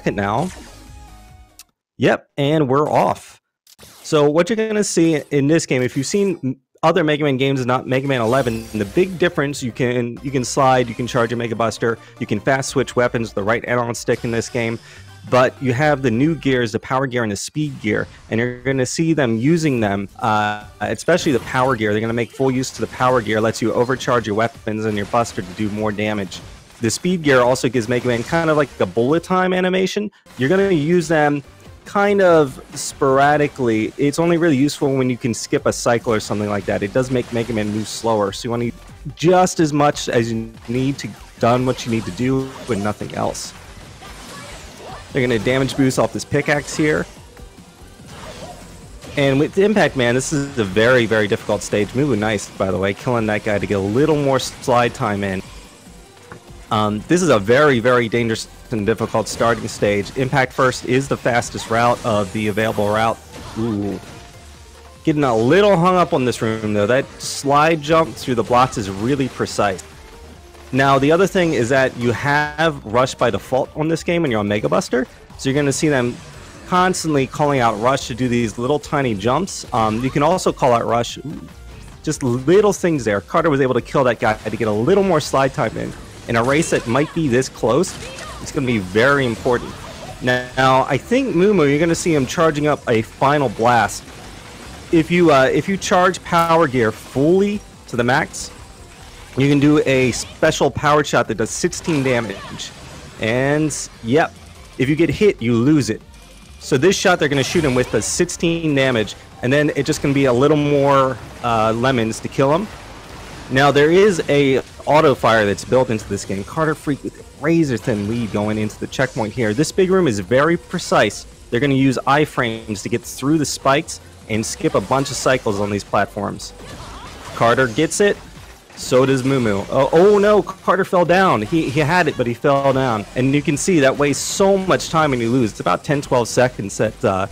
it now. Yep, and we're off. So what you're going to see in this game, if you've seen other Mega Man games, not Mega Man 11, the big difference, you can slide, you can charge your Mega Buster, you can fast switch weapons, the right analog stick in this game, but you have the new gears, the power gear and the speed gear, and you're going to see them using them, especially the power gear. They're going to make full use to the power gear, lets you overcharge your weapons and your Buster to do more damage. The speed gear also gives Mega Man kind of like a bullet time animation. You're going to use them kind of sporadically. It's only really useful when you can skip a cycle or something like that. It does make Mega Man move slower, so you want to just as much as you need to done what you need to do, but nothing else. They're going to damage boost off this pickaxe here. And with Impact Man, this is a very, very difficult stage. MooMoo nice, by the way, killing that guy to get a little more slide time in. This is a very, very dangerous and difficult starting stage. Impact first is the fastest route of the available route. Ooh. Getting a little hung up on this room, though. That slide jump through the blocks is really precise. Now, the other thing is that you have Rush by default on this game when you're on Mega Buster. So you're going to see them constantly calling out Rush to do these little tiny jumps. You can also call out Rush. Ooh, just little things there. Carter was able to kill that guy to get a little more slide time in. In a race that might be this close, it's going to be very important. Now, I think MooMoo, you're going to see him charging up a final blast. If you charge power gear fully to the max, you can do a special power shot that does 16 damage. And yep, if you get hit, you lose it. So this shot they're going to shoot him with does 16 damage, and then it's just going to be a little more lemons to kill him. Now, there is a auto fire that's built into this game. karterfreak with a razor thin lead going into the checkpoint here. This big room is very precise. They're going to use iframes to get through the spikes and skip a bunch of cycles on these platforms. Carter gets it. So does MooMoo. Oh no, Carter fell down. He had it, but he fell down. And you can see that wastes so much time when you lose. It's about 10-12 seconds that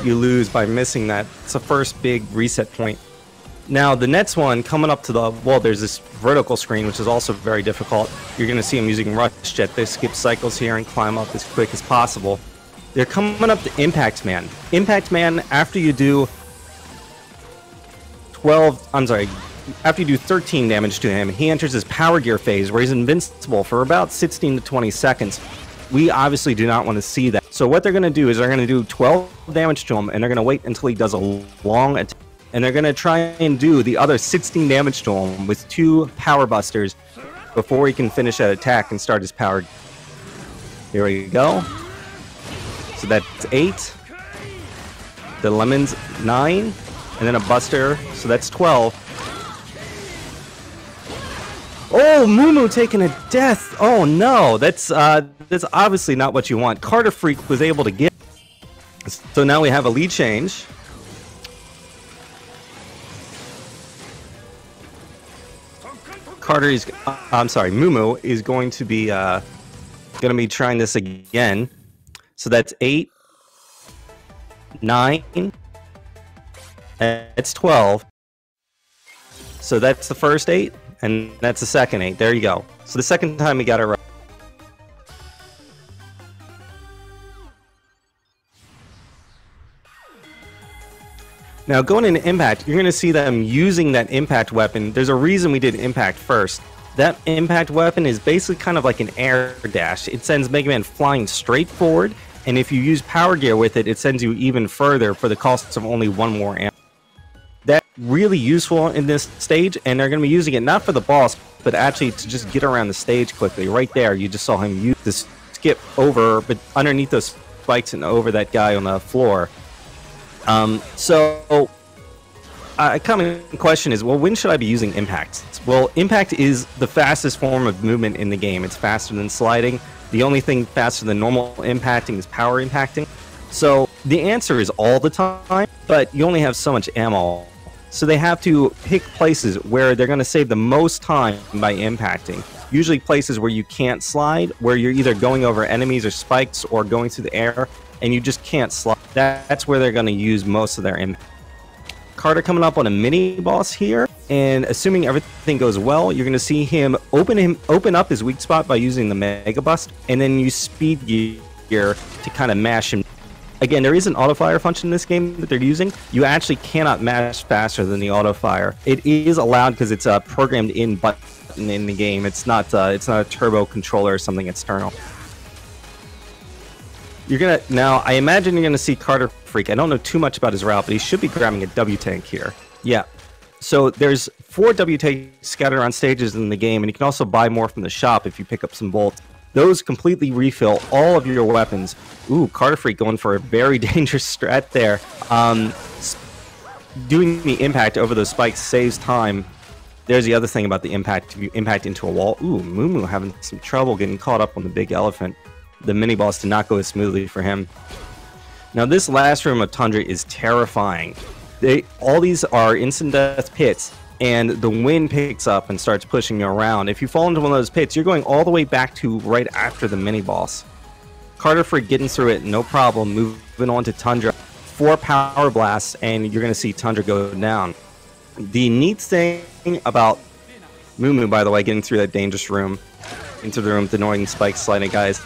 you lose by missing that. It's the first big reset point. Now, the next one, coming up to the wall, there's this vertical screen, which is also very difficult. You're going to see them using Rush Jet. They skip cycles here and climb up as quick as possible. They're coming up to Impact Man. Impact Man, after you do 13 damage to him, he enters his power gear phase, where he's invincible for about 16 to 20 seconds. We obviously do not want to see that. So what they're going to do is they're going to do 12 damage to him, and they're going to wait until he does a long attack. And they're going to try and do the other 16 damage to him with 2 power busters before he can finish that attack and start his power. Here we go. So that's 8. The lemons, 9. And then a buster, so that's 12. Oh, MooMoo taking a death. Oh no, that's obviously not what you want. karterfreak was able to get. So now we have a lead change. MooMoo is going to be trying this again. So that's 8, 9, that's 12. So that's the first 8, and that's the second 8. There you go. So the second time we got it right. Now, going into Impact, you're going to see them using that Impact weapon. There's a reason we did Impact first. That Impact weapon is basically kind of like an air dash. It sends Mega Man flying straight forward, and if you use Power Gear with it, it sends you even further for the cost of only 1 more amp. That's really useful in this stage, and they're going to be using it not for the boss, but actually to just get around the stage quickly. Right there, you just saw him use this skip over, but underneath those spikes and over that guy on the floor. So a common question is, well, when should I be using Impact? Well, Impact is the fastest form of movement in the game. It's faster than sliding. The only thing faster than normal impacting is power impacting. So the answer is all the time, but you only have so much ammo. So they have to pick places where they're going to save the most time by impacting. Usually places where you can't slide, where you're either going over enemies or spikes or going through the air, and you just can't slide. That's where they're going to use most of their impact. Carter coming up on a mini boss here. And assuming everything goes well, you're going to see him open up his weak spot by using the Mega Bust, and then use Speed Gear to kind of mash him. Again, there is an auto fire function in this game that they're using. You actually cannot mash faster than the auto fire. It is allowed because it's a programmed in button in the game. It's not a turbo controller or something external. Now I imagine you're gonna see karterfreak. I don't know too much about his route, but he should be grabbing a W tank here. Yeah. So there's 4 W tanks scattered on stages in the game, and you can also buy more from the shop if you pick up some bolts. Those completely refill all of your weapons. Ooh, karterfreak going for a very dangerous strat there. Doing the impact over those spikes saves time. There's the other thing about the impact. If you impact into a wall, ooh, Moo having some trouble getting caught up on the big elephant. The mini boss did not go as smoothly for him. Now this last room of Tundra is terrifying. All these are instant death pits, and the wind picks up and starts pushing you around. If you fall into one of those pits, you're going all the way back to right after the mini boss. karterfreak getting through it, no problem. Moving on to Tundra. 4 power blasts, and you're going to see Tundra go down. The neat thing about Moo, by the way, getting through that dangerous room, into the room with the annoying spikes sliding guys,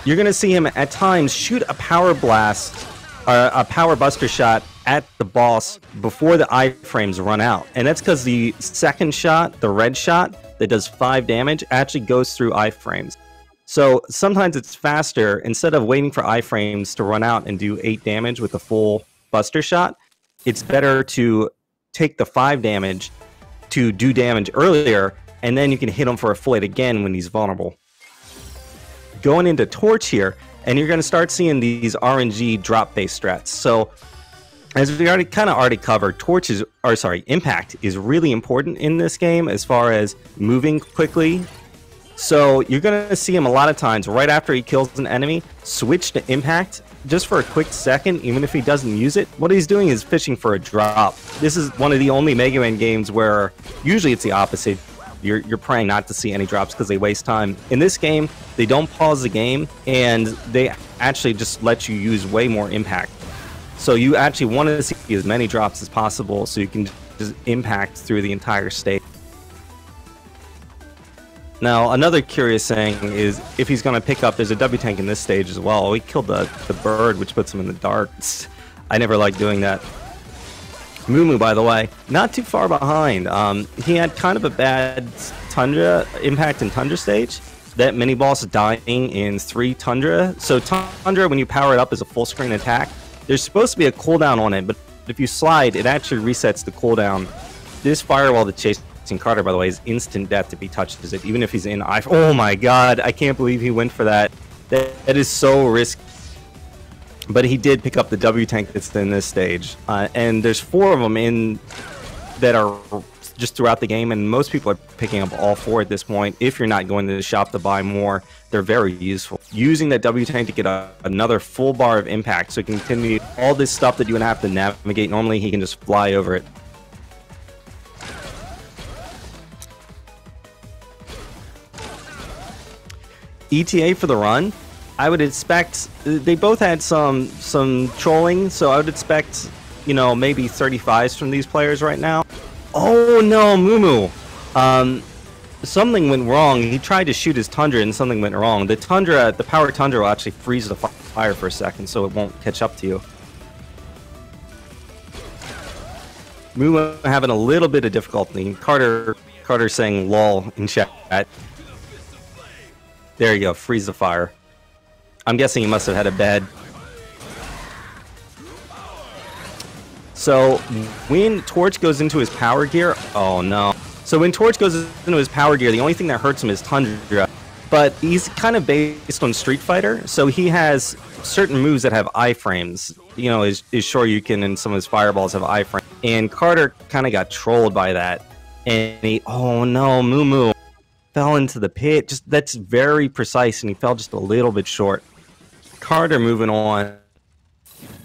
you're going to see him at times shoot a power blast, a power buster shot at the boss before the iframes run out. And that's because the second shot, the red shot, that does 5 damage, actually goes through iframes. So sometimes it's faster, instead of waiting for iframes to run out and do 8 damage with the full buster shot, it's better to take the 5 damage to do damage earlier, and then you can hit him for a full 8 again when he's vulnerable. Going into Torch here, and you're going to start seeing these RNG drop-based strats. So, as we already covered, Impact is really important in this game as far as moving quickly. So you're going to see him a lot of times right after he kills an enemy, switch to Impact just for a quick second, even if he doesn't use it. What he's doing is fishing for a drop. This is one of the only Mega Man games where usually it's the opposite. You're praying not to see any drops because they waste time. In this game, they don't pause the game, and they actually just let you use way more Impact. So you actually want to see as many drops as possible so you can just impact through the entire state. Now, another curious thing is if he's going to pick up, there's a W tank in this stage as well. He killed the bird, which puts him in the dark. I never liked doing that. Moo, by the way, not too far behind. He had kind of a bad Tundra impact in Tundra stage. That mini boss dying in 3 Tundra. So Tundra, when you power it up, is a full screen attack. There's supposed to be a cooldown on it, but if you slide, it actually resets the cooldown. This firewall that chasing Carter, by the way, is instant death if he touches it, even if he's in I. Oh my god, I can't believe he went for that. That is so risky. But he did pick up the W tank that's in this stage. And there's 4 of them in that are just throughout the game, and most people are picking up all 4 at this point. If you're not going to the shop to buy more, they're very useful. Using that W tank to get another full bar of impact, so he can continue all this stuff that you would have to navigate. Normally, he can just fly over it. ETA for the run, I would expect, they both had some trolling, so I would expect, you know, maybe 35s from these players right now. Oh no, Moo. Something went wrong. He tried to shoot his Tundra and something went wrong. The power Tundra will actually freeze the fire for a second, so it won't catch up to you. Moo having a little bit of difficulty. Carter saying lol in chat. There you go, freeze the fire. I'm guessing he must have had a bad. So when Torch goes into his power gear, oh no. So when Torch goes into his power gear, the only thing that hurts him is Tundra. But he's kind of based on Street Fighter, so he has certain moves that have iframes. You know, his Shoryuken and some of his fireballs have iframes. And Carter kind of got trolled by that. And he, oh no, Moo fell into the pit. That's very precise, and he fell just a little bit short. Carter moving on.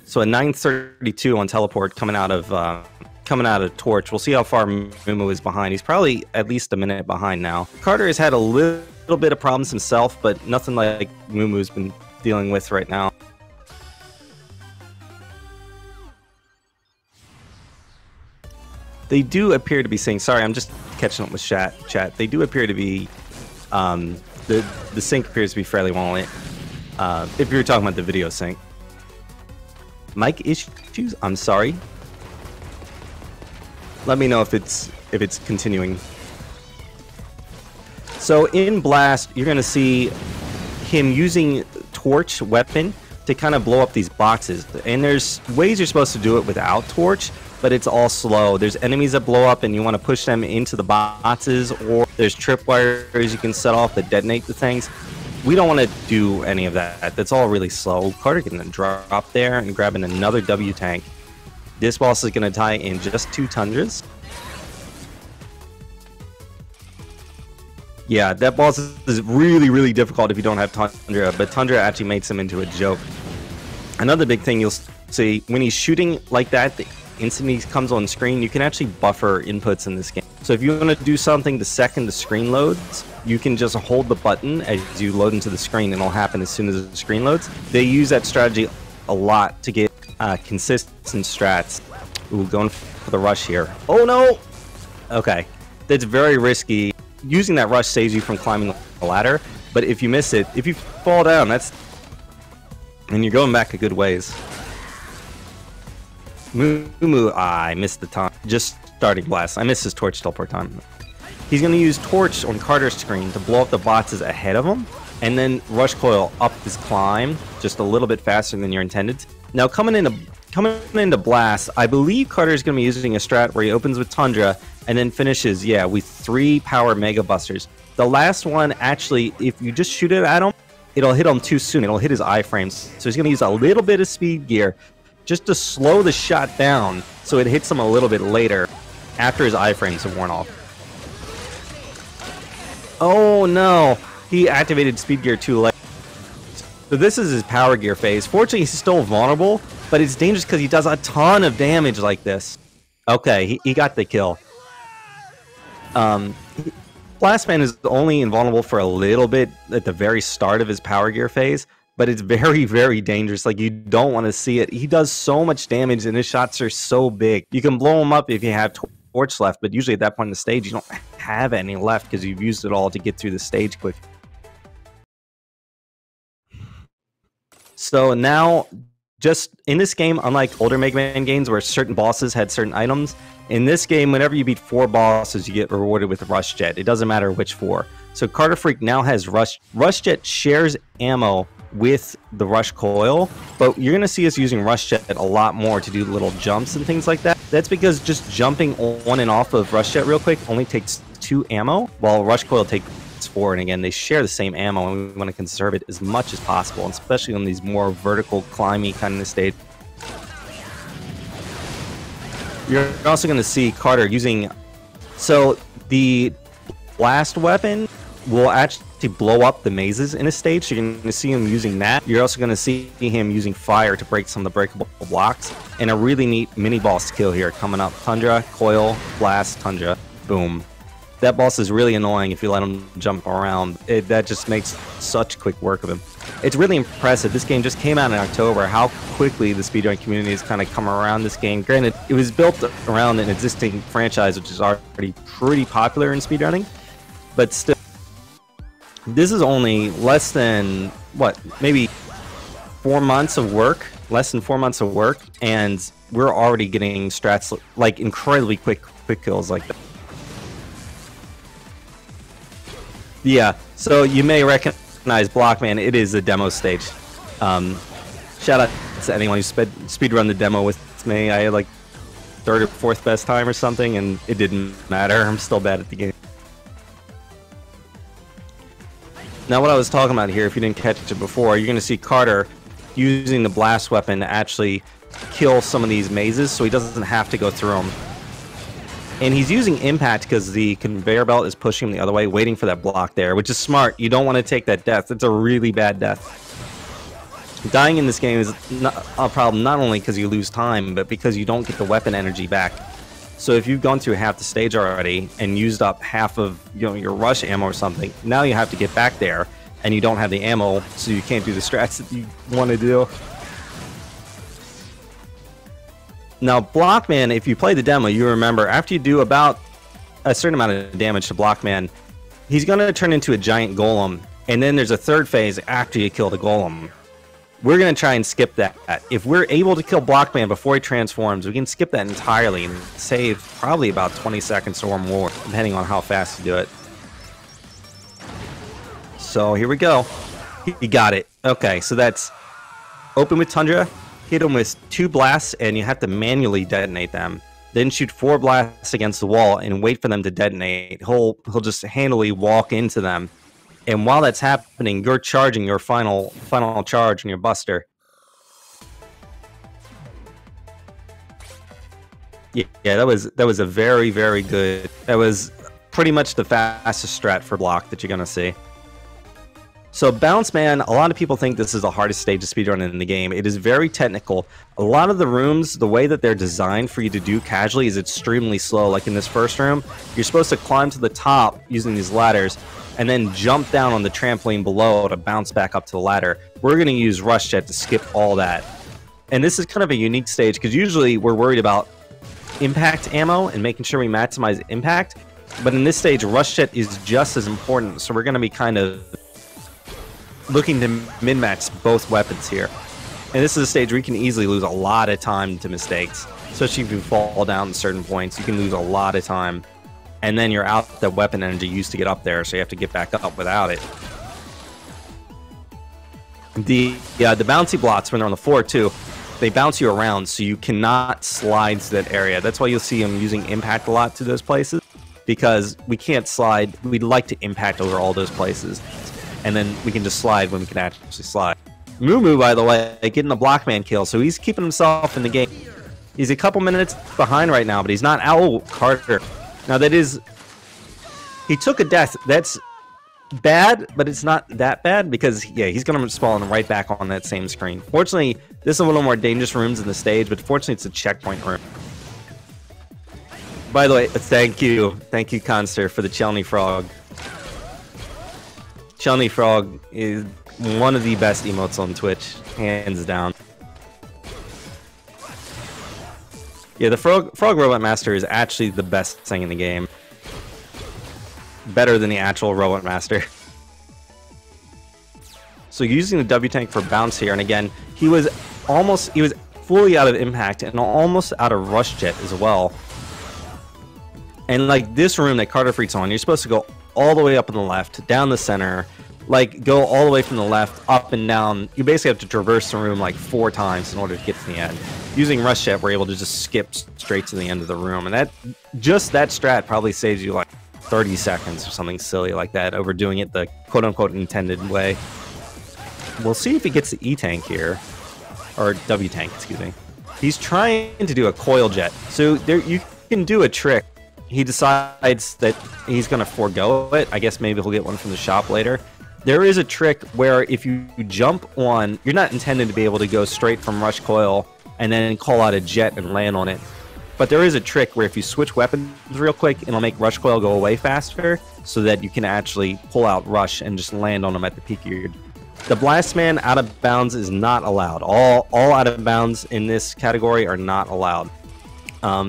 So a 932 on teleport coming out of Torch. We'll see how far Moo is behind. He's probably at least a minute behind now. Carter has had a little bit of problems himself, but nothing like Moo's been dealing with right now. they do appear to be saying, sorry, I'm just catching up with chat. They do appear to be, the sync appears to be fairly well lit. If you're talking about the video sync. Mic issues? I'm sorry. Let me know if it's continuing. So in Blast, you're gonna see him using Torch weapon to kind of blow up these boxes. And there's ways you're supposed to do it without Torch, but it's all slow. There's enemies that blow up and you want to push them into the boxes, or there's tripwires you can set off that detonate the things. We don't want to do any of that. That's all really slow. Carter getting a drop there and grabbing another W tank. This boss is going to tie in just 2 Tundras. Yeah, that boss is really, really difficult if you don't have Tundra, but Tundra actually makes him into a joke. Another big thing you'll see, when he's shooting like that, the instant he comes on screen, you can actually buffer inputs in this game. So if you want to do something the second the screen loads, you can just hold the button as you load into the screen, and it'll happen as soon as the screen loads. They use that strategy a lot to get consistent strats. Ooh, going for the rush here. Oh no! Okay, that's very risky. Using that rush saves you from climbing the ladder, but if you miss it, if you fall down, and you're going back a good ways. I missed the time. Just starting Blast. I missed his Torch teleport time. He's going to use Torch on Carter's screen to blow up the boxes ahead of him, and then Rush Coil up his climb just a little bit faster than you're intended. Now coming into Blast, I believe Carter's going to be using a strat where he opens with Tundra and then finishes, yeah, with 3 power Mega Busters. The last one, actually, if you just shoot it at him, it'll hit him too soon. It'll hit his iframes. So he's going to use a little bit of speed gear just to slow the shot down so it hits him a little bit later after his iframes have worn off. Oh no, he activated speed gear too late. So this is his power gear phase. Fortunately, he's still vulnerable, but it's dangerous because he does a ton of damage like this. Okay, he got the kill. Blastman is only invulnerable for a little bit at the very start of his power gear phase, but it's very, very dangerous. Like, you don't want to see it. He does so much damage, and his shots are so big. You can blow him up if you have Torch left, but usually at that point in the stage, you don't have any left because you've used it all to get through the stage quick. So now, just in this game, unlike older Mega Man games where certain bosses had certain items, in this game, whenever you beat 4 bosses, you get rewarded with Rush Jet. It doesn't matter which 4. So karterfreak now has Rush Jet shares ammo with the Rush Coil, but you're going to see us using Rush Jet a lot more to do little jumps and things like that. That's because just jumping on and off of Rush Jet real quick only takes 2 ammo, while Rush Coil takes 4, and again, they share the same ammo, and we want to conserve it as much as possible, and especially on these more vertical, climby kind of stage. You're also going to see Carter using... So, the blast weapon will actually blow up the mazes in a stage, so you're going to see him using that. You're also going to see him using fire to break some of the breakable blocks, and a really neat mini-boss kill here coming up. Tundra, Coil, Blast, Tundra, boom. That boss is really annoying if you let him jump around. That just makes such quick work of him. It's really impressive. This game just came out in October. How quickly the speedrun community has kind of come around this game. Granted, it was built around an existing franchise, which is already pretty popular in speedrunning. But still, this is only less than, what, maybe 4 months of work? Less than 4 months of work, and we're already getting strats, like, incredibly quick kills like that. Yeah, so you may recognize Blockman. It is a demo stage. Shout out to anyone who speedrun the demo with me. I had like 3rd or 4th best time or something, and it didn't matter. I'm still bad at the game. Now, what I was talking about here, if you didn't catch it before, you're going to see Carter using the blast weapon to actually kill some of these mazes, so he doesn't have to go through them. And he's using impact because the conveyor belt is pushing him the other way, waiting for that block there, which is smart. You don't want to take that death. It's a really bad death. Dying in this game is a problem not only because you lose time, but because you don't get the weapon energy back. So if you've gone through half the stage already and used up half of your rush ammo or something, now you have to get back there, and you don't have the ammo, so you can't do the strats that you want to do. Now, Blockman, if you play the demo, you remember after you do about a certain amount of damage to Blockman, he's going to turn into a giant golem, and then there's a third phase after you kill the golem. We're going to try and skip that. If we're able to kill Blockman before he transforms, we can skip that entirely and save probably about 20 seconds or more, depending on how fast you do it. So here we go. He got it. Okay, so that's open with Tundra, hit him with 2 blasts, and you have to manually detonate them. Then shoot 4 blasts against the wall and wait for them to detonate. He'll just handily walk into them. And while that's happening, you're charging your final charge on your Buster. Yeah, that was a very, very good. That was pretty much the fastest strat for block that you're gonna see. So Bounce Man, a lot of people think this is the hardest stage to speedrun in the game. It is very technical. A lot of the rooms, the way that they're designed for you to do casually is extremely slow. Like in this first room, you're supposed to climb to the top using these ladders and then jump down on the trampoline below to bounce back up to the ladder. We're going to use Rush Jet to skip all that. And this is kind of a unique stage because usually we're worried about impact ammo and making sure we maximize impact. But in this stage, Rush Jet is just as important. So we're going to be kind of looking to min-max both weapons here. And this is a stage where you can easily lose a lot of time to mistakes. Especially if you fall down at certain points, you can lose a lot of time. And then you're out the weapon energy used to get up there, so you have to get back up without it. The bouncy blocks, when they're on the floor too, they bounce you around, so you cannot slide to that area. That's why you'll see them using impact a lot to those places, because we can't slide. We'd like to impact over all those places. And then we can just slide when we can actually slide. Moo, by the way, getting a Blockman kill, so he's keeping himself in the game. He's a couple minutes behind right now, but he's not out. Oh, Carter. Now that is... He took a death. That's bad, but it's not that bad because, yeah, he's going to spawn right back on that same screen. Fortunately, this is one of the more dangerous rooms in the stage, but fortunately it's a checkpoint room. By the way, thank you, Conster, for the Chelney Frog. Chelney Frog is one of the best emotes on Twitch, hands down. Yeah, the Frog Robot Master is actually the best thing in the game. Better than the actual Robot Master. So using the W tank for bounce here, and again, he was fully out of impact and almost out of rush jet as well. And like this room that karterfreak's on, you're supposed to go all the way up on the left, down the center, like go all the way from the left, up and down. You basically have to traverse the room like 4 times in order to get to the end. Using rush jet, we're able to just skip straight to the end of the room, and that strat probably saves you like 30 seconds or something silly like that, overdoing it the quote-unquote intended way. We'll see if he gets the E-tank here, or W-tank, excuse me. He's trying to do a coil jet, so there you can do a trick. He decides that he's going to forego it. I guess maybe he'll get one from the shop later. There is a trick where if you jump on, you're not intended to be able to go straight from rush coil and then call out a jet and land on it. But there is a trick where if you switch weapons real quick, it'll make rush coil go away faster so that you can actually pull out rush and just land on them at the peak of your... The Blast Man out of bounds is not allowed. All out of bounds in this category are not allowed.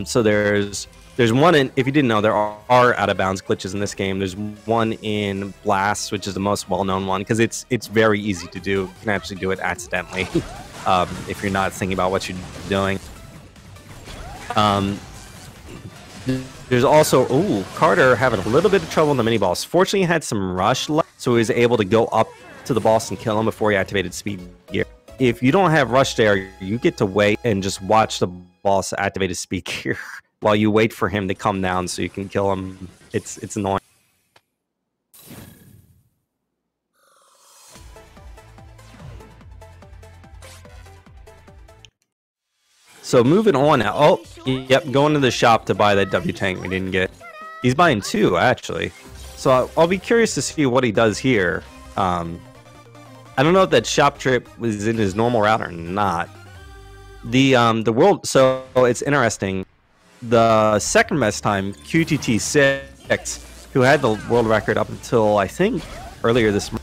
So there's one in, if you didn't know, there are out of bounds glitches in this game. There's one in Blast, which is the most well-known one, because it's very easy to do. You can actually do it accidentally if you're not thinking about what you're doing. There's also, Carter having a little bit of trouble in the mini boss. Fortunately, he had some rush left, so he was able to go up to the boss and kill him before he activated speed gear. If you don't have rush there, you get to wait and just watch the boss activate his speed gear while you wait for him to come down so you can kill him. It's annoying. So moving on now. Oh, yep, going to the shop to buy that W tank we didn't get. He's buying 2 actually. So I'll be curious to see what he does here. I don't know if that shop trip was in his normal route or not. The world, so it's interesting. The second best time, QTT6, who had the world record up until I think earlier this month.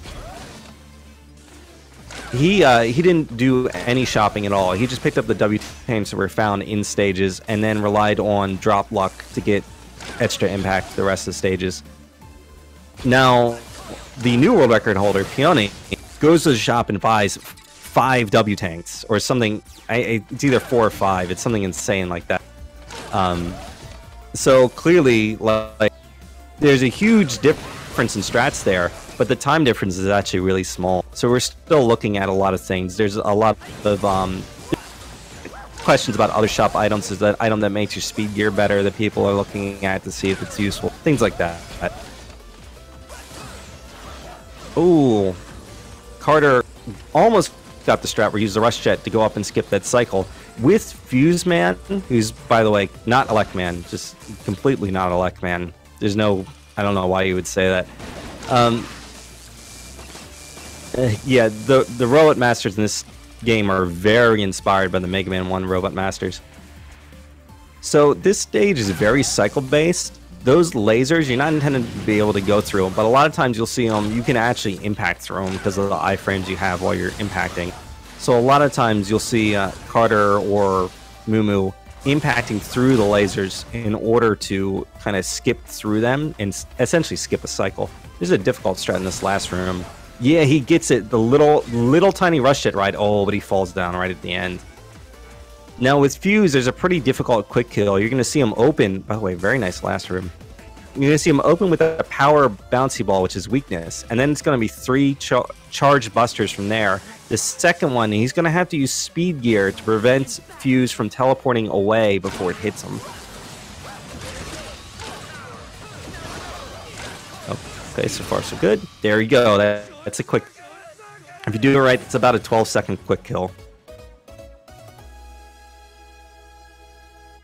He didn't do any shopping at all. He just picked up the W tanks that were found in stages and then relied on drop luck to get extra impact the rest of the stages. Now, the new world record holder, Peony, goes to the shop and buys 5 W tanks or something. It's either 4 or 5. It's something insane like that. So clearly, like, there's a huge difference in strats there, but the time difference is actually really small. So we're still looking at a lot of things. There's a lot of questions about other shop items. Is that item that makes your speed gear better that people are looking at to see if it's useful? Things like that. Ooh, Carter almost got the strat where he used the rush jet to go up and skip that cycle with Fuse Man, who's, by the way, not Elect Man, just completely not Elect Man. There's no, I don't know why you would say that. Yeah, the Robot Masters in this game are very inspired by the Mega Man 1 Robot Masters. So this stage is very cycle-based. Those lasers, you're not intended to be able to go through them, but a lot of times you'll see them, you can actually impact through them because of the iframes you have while you're impacting. So a lot of times you'll see Carter or Moo impacting through the lasers in order to kind of skip through them and essentially skip a cycle. This is a difficult strat in this last room. Yeah, he gets it, the little tiny rush hit right. Oh, but he falls down right at the end. Now with Fuse, there's a pretty difficult quick kill. You're going to see him open, by the way, very nice last room. You're going to see him open with a power bouncy ball, which is weakness. And then it's going to be 3 charge busters from there. The second one, he's going to have to use speed gear to prevent Fuse from teleporting away before it hits him. Okay, so far so good. There you go. That's a quick... If you do it right, it's about a 12-second quick kill.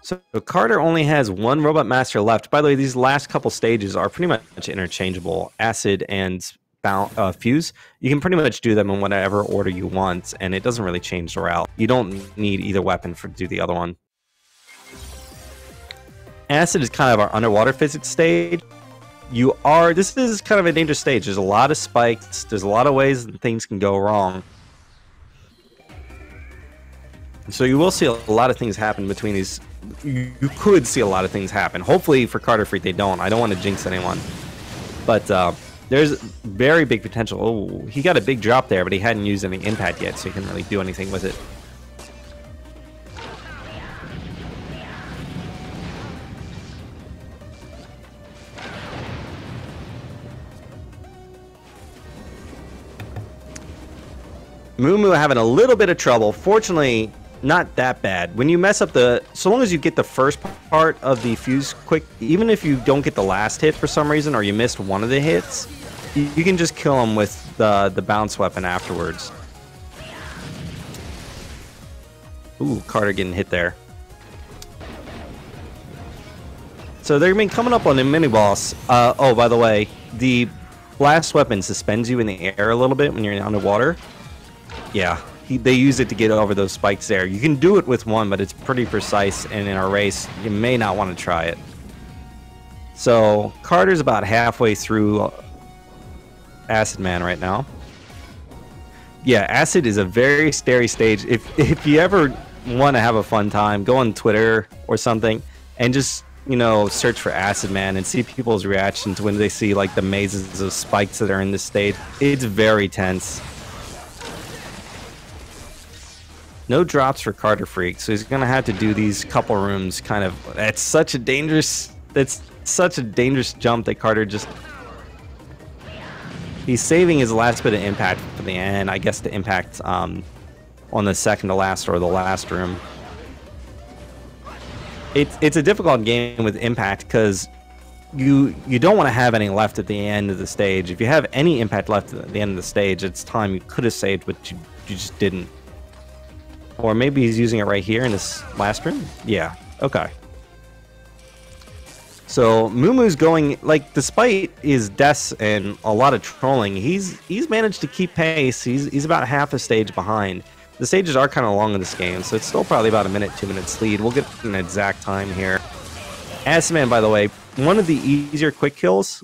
So Carter only has 1 Robot Master left. By the way, these last couple stages are pretty much interchangeable. Acid and Fuse. You can pretty much do them in whatever order you want, and it doesn't really change the route. You don't need either weapon to do the other one. Acid is kind of our underwater physics stage. This is kind of a dangerous stage. There's a lot of spikes. There's a lot of ways that things can go wrong. So you will see a lot of things happen between these. You could see a lot of things happen. Hopefully for karterfreak they don't. I don't want to jinx anyone. But there's very big potential. Oh, he got a big drop there, but he hadn't used any impact yet, so he couldn't really do anything with it. Moo having a little bit of trouble. Fortunately, not that bad. When you mess up so long as you get the first part of the Fuse quick, even if you don't get the last hit for some reason, or you missed one of the hits, you can just kill him with the bounce weapon afterwards. Ooh, Carter getting hit there. So they've been coming up on the mini-boss. Oh, by the way, the blast weapon suspends you in the air a little bit when you're underwater. Yeah, they use it to get over those spikes there. You can do it with one, but it's pretty precise, and in a race, you may not want to try it. So, Carter's about halfway through Acid Man right now. Yeah, Acid is a very scary stage. If you ever want to have a fun time, go on Twitter or something, and just, search for Acid Man and see people's reactions when they see, like, the mazes of spikes that are in this stage. It's very tense. No drops for karterfreak, so he's gonna have to do these couple rooms kind of. That's such a dangerous jump that Carter just. He's saving his last bit of impact for the end, I guess, to impact on the second to last or the last room. It's a difficult game with impact because you don't want to have any left at the end of the stage. If you have any impact left at the end of the stage, it's time you could have saved, but you just didn't. Or maybe he's using it right here in this last room? Yeah, okay. So Moomoo's going, like, despite his deaths and a lot of trolling, he's managed to keep pace. He's about half a stage behind. The stages are kind of long in this game, so it's still probably about a minute, 2 minutes lead. We'll get an exact time here. Acid Man, by the way, one of the easier quick kills.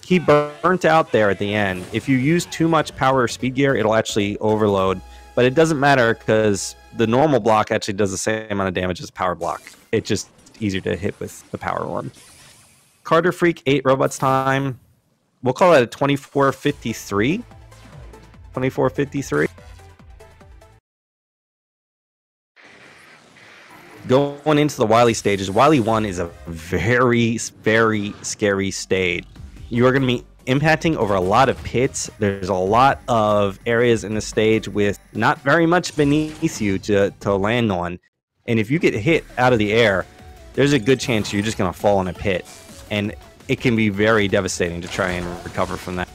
He burnt out there at the end. If you use too much power or speed gear, it'll actually overload. But it doesn't matter because the normal block actually does the same amount of damage as power block. It's just easier to hit with the power one. Karterfreak 8 robots time. We'll call it a 2453. 2453. Going into the Wily stages, Wily 1 is a very, very scary stage. You are going to be impacting over a lot of pits. There's a lot of areas in the stage with not very much beneath you to land on. And if you get hit out of the air, there's a good chance you're just going to fall in a pit. And it can be very devastating to try and recover from that.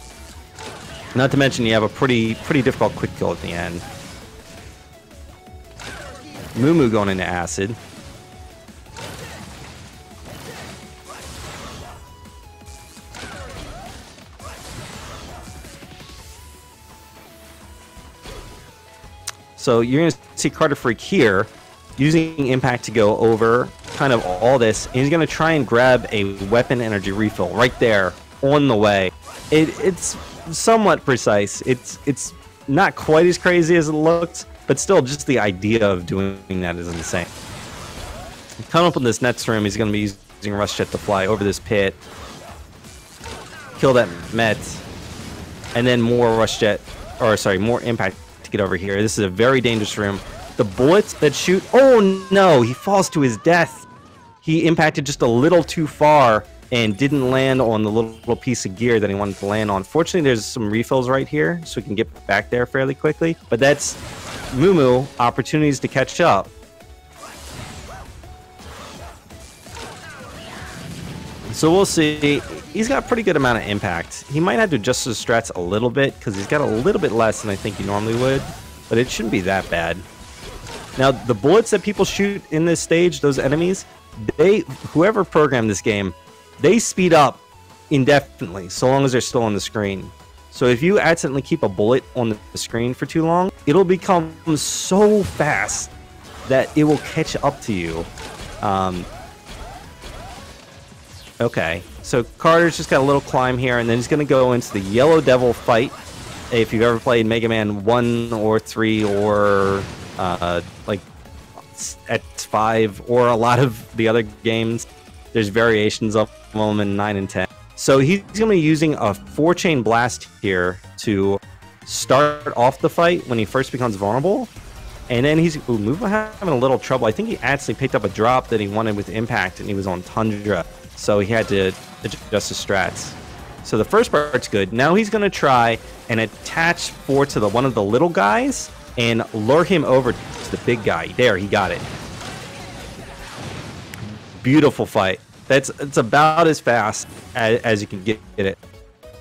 Not to mention you have a pretty difficult quick kill at the end. Moo going into acid. So you're going to see Karterfreak here using impact to go over kind of all this. And he's going to try and grab a weapon energy refill right there on the way. It's somewhat precise. It's not quite as crazy as it looks, but still just the idea of doing that is insane. Coming up in this next room, he's going to be using Rush Jet to fly over this pit. Kill that Met. And then more Rush Jet, or sorry, more impact to get over here. This is a very dangerous room. The bullets that shoot, oh no, he falls to his death. He impacted just a little too far and didn't land on the little piece of gear that he wanted to land on. Fortunately, there's some refills right here, so we can get back there fairly quickly. But that's Moo opportunities to catch up. So we'll see. He's got a pretty good amount of impact. He might have to adjust his strats a little bit because he's got a little bit less than I think he normally would, but it shouldn't be that bad. Now, the bullets that people shoot in this stage, those enemies, whoever programmed this game, they speed up indefinitely so long as they're still on the screen. So if you accidentally keep a bullet on the screen for too long, it'll become so fast that it will catch up to you. Okay, so Carter's just got a little climb here, and then he's going to go into the Yellow Devil fight. If you've ever played Mega Man 1 or 3 or like X5 or a lot of the other games, there's variations of them in 9 and 10. So he's going to be using a 4-chain blast here to start off the fight when he first becomes vulnerable. And then he's having a little trouble. I think he actually picked up a drop that he wanted with impact, and he was on Tundra. So he had to adjust his strats. So the first part's good. Now he's going to try and attach 4 to one of the little guys and lure him over to the big guy. There, he got it. Beautiful fight. It's about as fast as you can get it.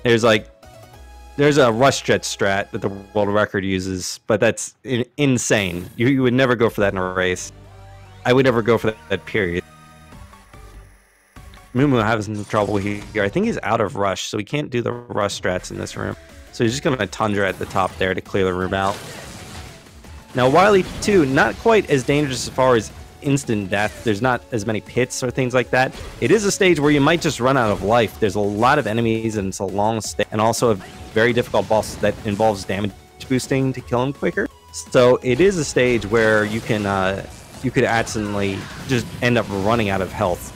There's a Rush Jet strat that the world record uses, but that's insane. You would never go for that in a race. I would never go for that period. Moo having some trouble here. I think he's out of Rush, so he can't do the Rush strats in this room. So he's just going to Tundra at the top there to clear the room out. Now Wily 2, not quite as dangerous as far as instant death. There's not as many pits or things like that. It is a stage where you might just run out of life. There's a lot of enemies, and it's a long stage, and also a very difficult boss that involves damage boosting to kill him quicker. So it is a stage where you could accidentally just end up running out of health.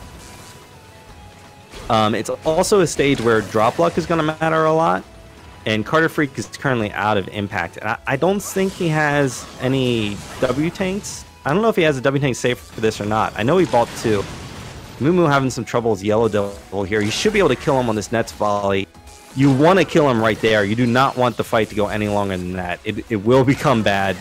It's also a stage where drop luck is going to matter a lot, and Karterfreak is currently out of impact. And I don't think he has any W tanks. I don't know if he has a W tank safe for this or not. I know he bought 2. Moo having some trouble with Yellow Devil here. You should be able to kill him on this Nets volley. You want to kill him right there. You do not want the fight to go any longer than that. It will become bad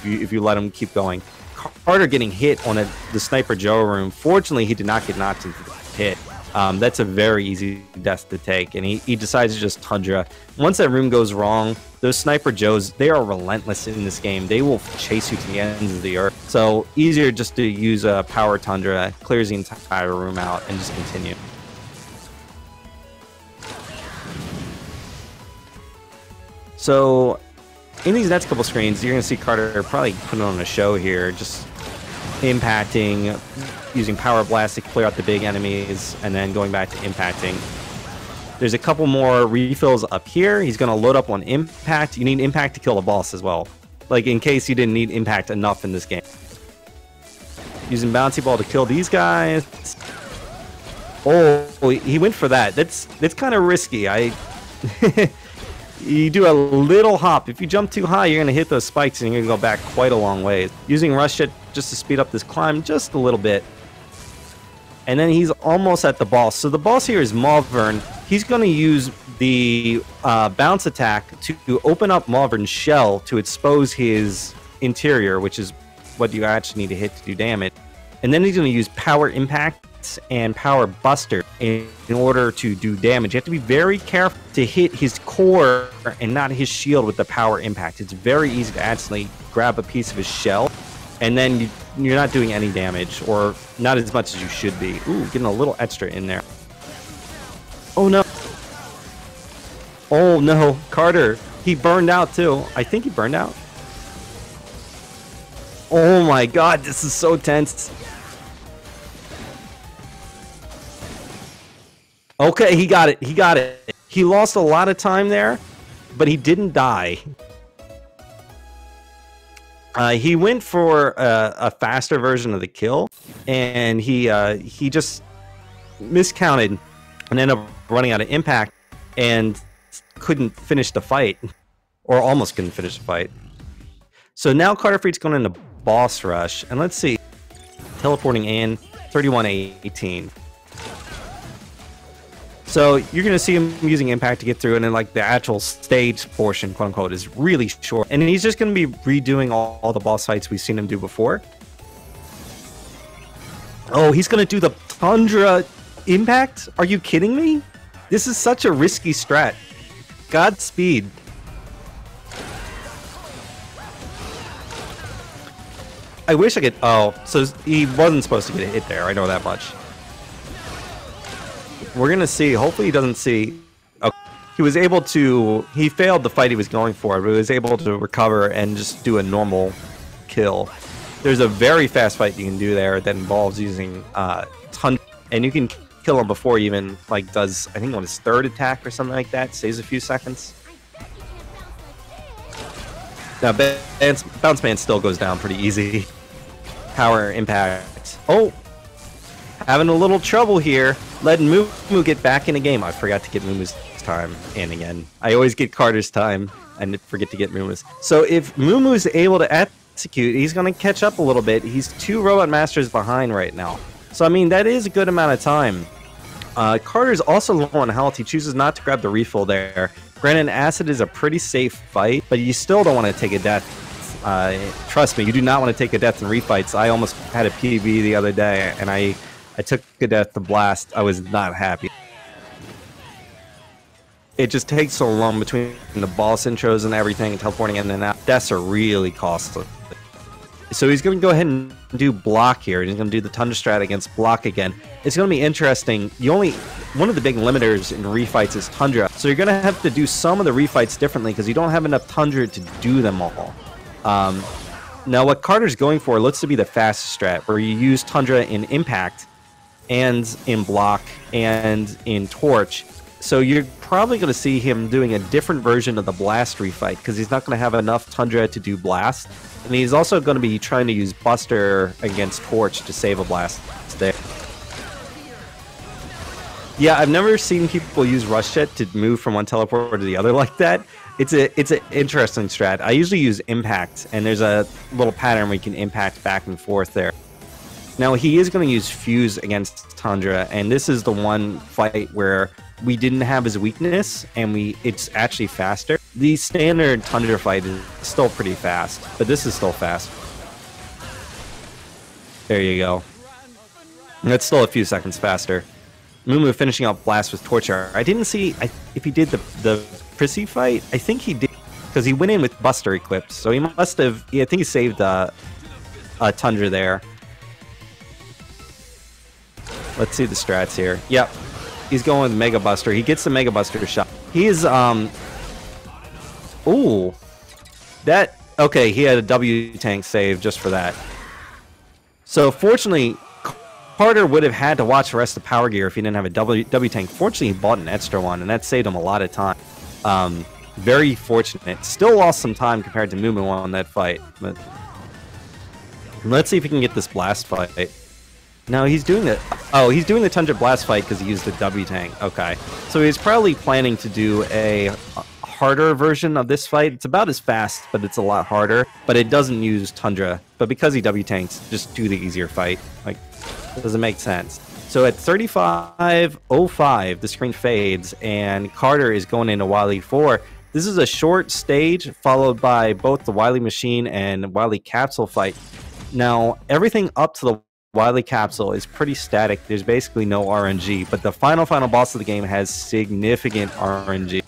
if you let him keep going. Carter getting hit on the Sniper Joe room. Fortunately, he did not get knocked into the pit. That's a very easy death to take, and he decides to just Tundra. Once that room goes wrong, those Sniper Joes, they are relentless in this game. They will chase you to the ends of the earth. So easier just to use a power Tundra, clears the entire room out, and just continue. So in these next couple screens, you're going to see Carter probably putting on a show here, just impacting, using Power Blast to clear out the big enemies, and then going back to impacting. There's a couple more refills up here. He's going to load up on Impact. You need Impact to kill the boss as well. Like, in case you didn't need Impact enough in this game. Using Bouncy Ball to kill these guys. Oh, he went for that. That's kind of risky. You do a little hop. If you jump too high, you're going to hit those spikes and you're going to go back quite a long way. Using Rush Jet just to speed up this climb just a little bit. And then he's almost at the boss. So the boss here is Malvern. He's going to use the bounce attack to open up Malvern's shell to expose his interior, which is what you actually need to hit to do damage. And then he's going to use Power Impact and Power Buster in order to do damage. You have to be very careful to hit his core and not his shield with the Power Impact. It's very easy to accidentally grab a piece of his shell, and then you're not doing any damage, or not as much as you should be. Ooh, getting a little extra in there. Oh no. Oh no, Carter. He burned out too. I think he burned out. Oh my god, this is so tense. Okay, he got it. He got it. He lost a lot of time there, but he didn't die. He went for a faster version of the kill, and he just miscounted and ended up running out of impact and couldn't finish the fight, or almost couldn't finish the fight. So now Karterfreak's going into boss rush, and let's see, teleporting in 31-18. So you're going to see him using impact to get through, and then like the actual stage portion, quote unquote, is really short. And he's just going to be redoing all the boss fights we've seen him do before. Oh, he's going to do the Tundra impact? Are you kidding me? This is such a risky strat. Godspeed. I wish I could... Oh, so he wasn't supposed to get a hit there. I know that much. We're going to see. Hopefully he doesn't see... Okay. He was able to... He failed the fight he was going for, but he was able to recover and just do a normal kill. There's a very fast fight you can do there that involves using Tundra. And you can kill him before he even like does, I think, on his third attack or something like that. Saves a few seconds. Now, Bounce Man still goes down pretty easy. Power Impact. Oh! Having a little trouble here. Letting Moo get back in the game. I forgot to get Moomoo's time in again. I always get Carter's time and forget to get Moomoo's. So if Moomoo's able to execute, he's going to catch up a little bit. He's 2 Robot Masters behind right now. So, I mean, that is a good amount of time. Carter's also low on health. He chooses not to grab the refill there. Granted, Acid is a pretty safe fight, but you still don't want to take a death. Trust me, you do not want to take a death in refights. I almost had a PB the other day, and I took a death to Blast. I was not happy. It just takes so long between the boss intros and everything, teleporting in and out. Deaths are really costly. So he's going to go ahead and do block here. He's going to do the Tundra strat against block again. It's going to be interesting. One of the big limiters in refights is Tundra. So you're going to have to do some of the refights differently because you don't have enough Tundra to do them all. Now what Carter's going for looks to be the fastest strat, where you use Tundra in Impact and in block and in Torch. So you're probably going to see him doing a different version of the Blast refight because he's not going to have enough Tundra to do Blast. And he's also going to be trying to use Buster against Torch to save a Blast there. Yeah, I've never seen people use Rush Jet to move from one teleport to the other like that. It's an interesting strat. I usually use Impact, and there's a little pattern where you can impact back and forth there. Now, he is going to use Fuse against Tundra, and this is the one fight where we didn't have his weakness, and it's actually faster. The standard Tundra fight is still pretty fast, but this is still fast. There you go. That's still a few seconds faster. Moo finishing up Blast with Torture. I didn't see if he did the Prissy fight. I think he did, because he went in with Buster equipped, so he must have... I think he saved a Tundra there. Let's see the strats here. Yep. He's going with Mega Buster. He gets the Mega Buster shot. He is, Ooh. Okay, he had a W tank save just for that. So fortunately, Carter would have had to watch the rest of Power Gear if he didn't have a W tank. Fortunately, he bought an extra one, and that saved him a lot of time. Very fortunate. Still lost some time compared to Moo on that fight. But let's see if he can get this blast fight. No, he's doing the... Oh, he's doing the Tundra blast fight because he used the W tank. Okay. So he's probably planning to do a harder version of this fight. It's about as fast, but it's a lot harder. But it doesn't use Tundra. But because he W tanks, just do the easier fight. Like, doesn't make sense. So at 35:05, the screen fades, and Carter is going into Wily 4. This is a short stage, followed by both the Wily Machine and Wily Capsule fight. Now, everything up to the Wily Capsule is pretty static. There's basically no RNG, but the final boss of the game has significant RNG.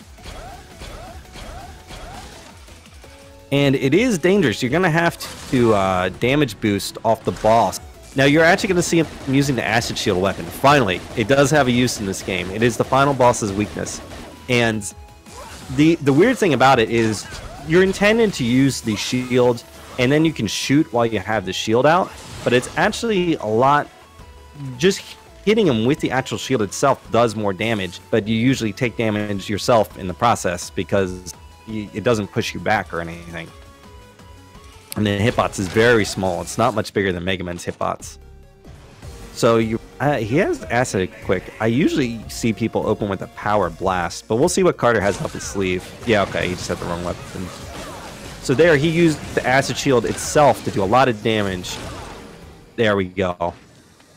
And it is dangerous. You're going to have to damage boost off the boss. Now, you're actually going to see him using the Acid Shield weapon. Finally, it does have a use in this game. It is the final boss's weakness. And the weird thing about it is you're intended to use the shield, and then you can shoot while you have the shield out. But it's actually a lot... Just hitting him with the actual shield itself does more damage, but you usually take damage yourself in the process because it doesn't push you back or anything. And the hitbox is very small. It's not much bigger than Mega Man's hitbox. So he has Acid Quick. I usually see people open with a Power Blast, but we'll see what Carter has up his sleeve. Yeah, okay, he just had the wrong weapon. So there, he used the Acid Shield itself to do a lot of damage. There we go.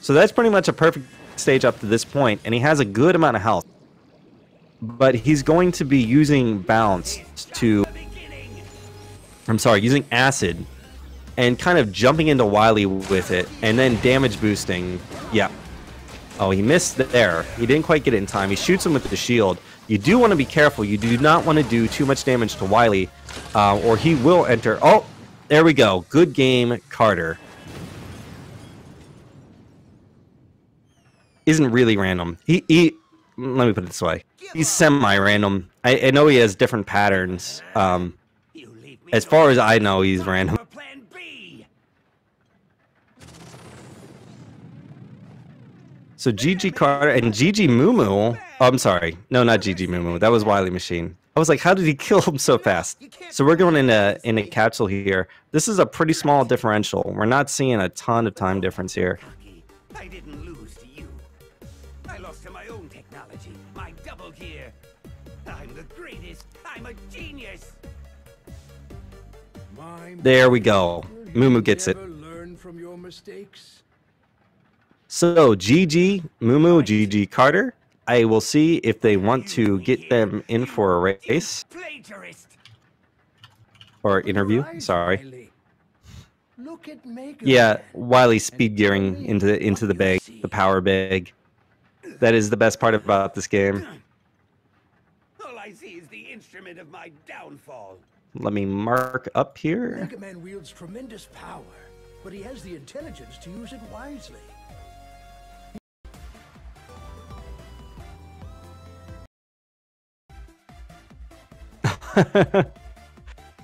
So that's pretty much a perfect stage up to this point, and he has a good amount of health. But he's going to be using Bounce to... I'm sorry, using Acid and kind of jumping into Wily with it, and then damage boosting. Yeah. Oh, he missed there. He didn't quite get it in time. He shoots him with the shield. You do want to be careful. You do not want to do too much damage to Wily, or he will enter. Oh, there we go. Good game, Carter. Isn't really random. He let me put it this way. He's semi-random. I know he has different patterns. As far as I know, he's random. So GG Carter and GG Moo. Oh, I'm sorry. No, not GG Moo. That was Wily Machine. I was like, how did he kill him so fast? So we're going in a capsule here. This is a pretty small differential. We're not seeing a ton of time difference here. I didn't lose to you. I lost to my own technology, my double gear. I'm the greatest. I'm a genius. There we go. Moo gets it. Learn from your mistakes. So GG Moo, GG Carter. I will see if they want to get them in for a race or interview. Sorry. Look at Yeah, Wily speed gearing into the bag, the power bag. That is the best part about this game. All I see is the instrument of my downfall. Let me mark up here. Mega Man wields tremendous power, but he has the intelligence to use it wisely.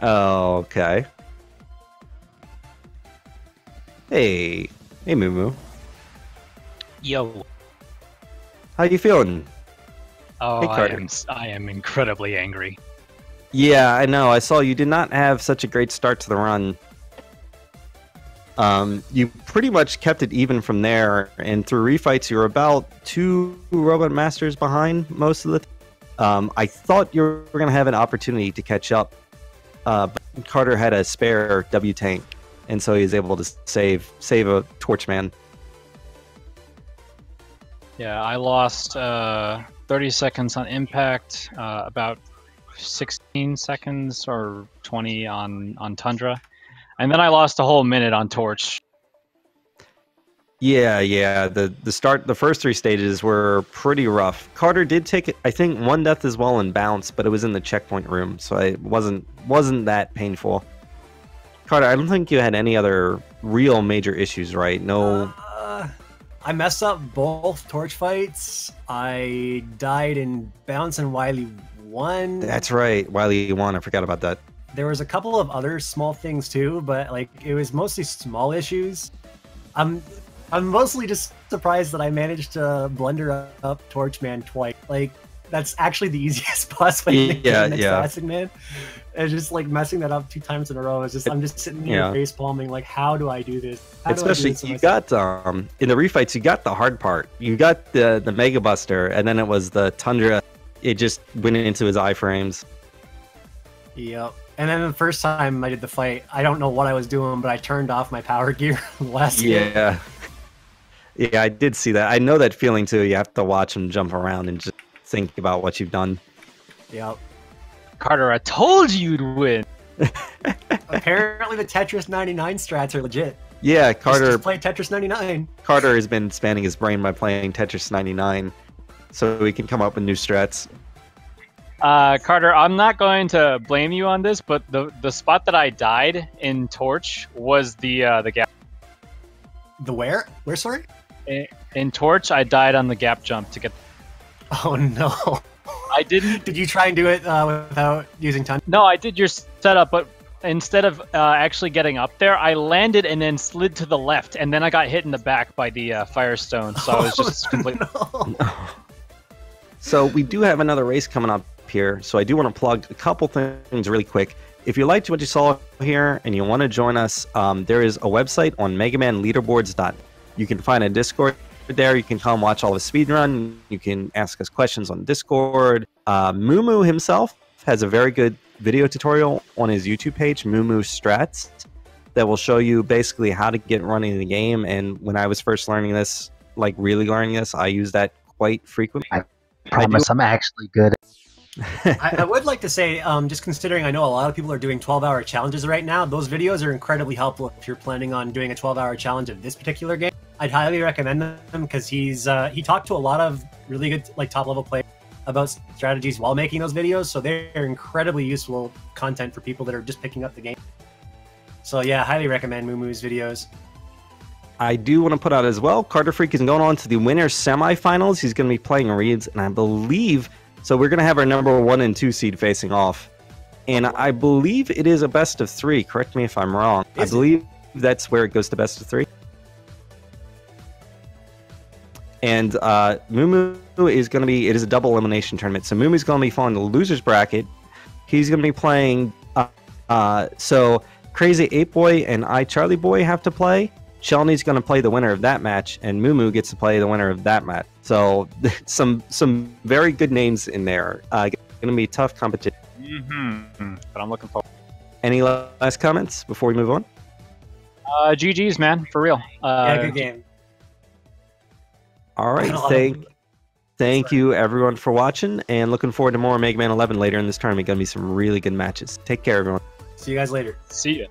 Oh, okay. Hey Moo. Yo. How you feeling? Oh, Hey, Carter. I am incredibly angry. Yeah, I know. I saw you did not have such a great start to the run. You pretty much kept it even from there, and through refights, you were about 2 Robot Masters behind most of the I thought you were going to have an opportunity to catch up, but Carter had a spare W tank, and so he was able to save a Torchman. Yeah, I lost 30 seconds on impact, about 16 seconds or 20 on Tundra, and then I lost a whole minute on Torch. Yeah. The first 3 stages were pretty rough. Carter did take, I think, 1 death as well in Bounce, but it was in the checkpoint room, so it wasn't that painful. Carter, I don't think you had any other real major issues, right? No. I messed up both Torch fights. I died in Bounce and Wily 1. That's right, Wily 1. I forgot about that. There was a couple of other small things too, but like it was mostly small issues. I'm mostly just surprised that I managed to blunder up Torchman twice. Like, that's actually the easiest boss fight in the game next to Acid Man. And just like messing that up 2 times in a row is just, I'm just sitting here face palming like, how do I do this? Especially you got in the refights, you got the hard part. You got the Mega Buster, and then it was the Tundra. It just went into his iframes. Yep. And then the first time I did the fight, I don't know what I was doing, but I turned off my power gear last Yeah. Yeah, I did see that. I know that feeling too. You have to watch him jump around and just think about what you've done. Yep. Carter, I told you you'd win. Apparently the Tetris 99 strats are legit. Yeah, Carter. Just play Tetris 99. Carter has been spanning his brain by playing Tetris 99, so he can come up with new strats. Carter, I'm not going to blame you on this, but the spot that I died in Torch was the gap. The where? Where, sorry? In Torch, I died on the gap jump to get. Oh no! I didn't. Did you try and do it without using ton? No, I did your setup, but instead of actually getting up there, I landed and then slid to the left, and then I got hit in the back by the Firestone. So I was just completely. No. So we do have another race coming up here, so I do want to plug a couple things really quick. If you liked what you saw here and you want to join us, there is a website on megamanleaderboards.net. You can find a Discord there. You can come watch all the speedrun. You can ask us questions on Discord. Moo himself has a very good video tutorial on his YouTube page, Moo Strats, that will show you basically how to get running in the game. And when I was first learning this, like really learning this, I use that quite frequently. I promise I'm actually good. I would like to say, just considering I know a lot of people are doing 12-hour challenges right now, those videos are incredibly helpful if you're planning on doing a 12-hour challenge of this particular game. I'd highly recommend them because he talked to a lot of really good like top-level players about strategies while making those videos, so they're incredibly useful content for people that are just picking up the game. So yeah, highly recommend MooMoo's videos. I do want to put out as well, karterfreak is going on to the winner's semifinals. He's going to be playing Reeds, and I believe... So we're going to have our number 1 and 2 seed facing off. And I believe it is a best of 3. Correct me if I'm wrong. I believe that's where it goes to best of 3. And Moo is going to be... It is a double elimination tournament. So Moo is going to be falling the loser's bracket. He's going to be playing... so Crazy 8 Boy and I Charlie Boy have to play. Shelney's going to play the winner of that match, and Moo gets to play the winner of that match. So some very good names in there. Going to be tough competition. But I'm looking forward. Any last comments before we move on? GG's, man, for real. Yeah, good game. All right, thank you everyone for watching, and looking forward to more Mega Man 11 later in this tournament. Going to be some really good matches. Take care, everyone. See you guys later. See ya.